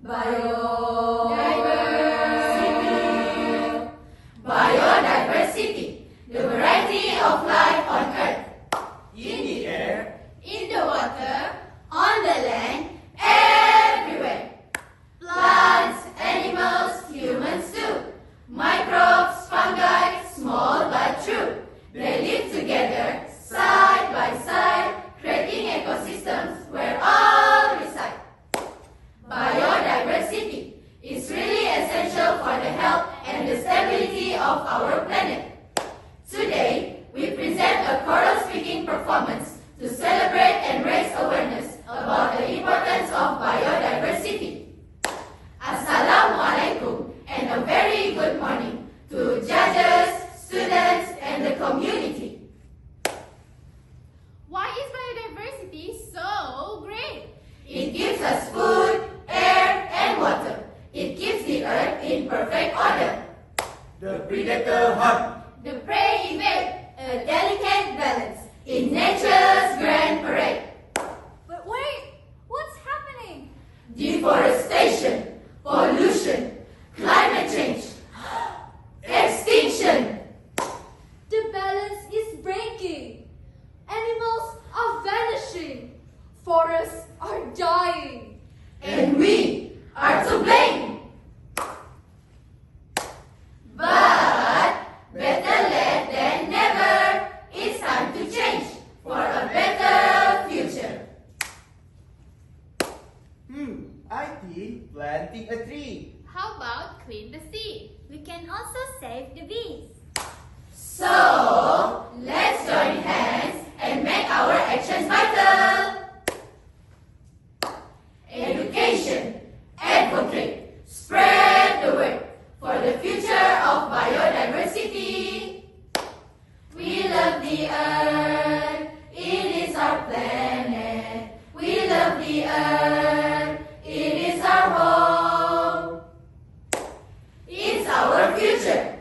Biodiversity. Biodiversity, the variety of life on Earth. In the air, in the water, on the land, everywhere. Plants, animals, humans too. Microbes, fungi, small but true. They live together, side by side, creating ecosystems where all reside. Biodiversity is really essential for the health and the stability of our planet. Today, we present a choral speaking performance to celebrate and raise awareness about the importance of biodiversity. Assalamualaikum and a very good morning to judges, students, and the community. Why is biodiversity so great? It gives us food, air, and water. It keeps the earth in perfect order. The predator hunt. The prey evade, a delicate balance in nature's grand parade. But wait, what's happening? Deforestation, pollution, climate change, extinction. The balance is breaking. Animals are vanishing. Forests are dying. And we are to blame. But better late than never. It's time to change for a better future. I think planting a tree. How about clean the sea? We can also save the bees. So, let's join hands and make our actions vital. Education, advocate, spread the word for the future of biodiversity. We love the earth, it is our planet. We love the earth, it is our home. It's our future.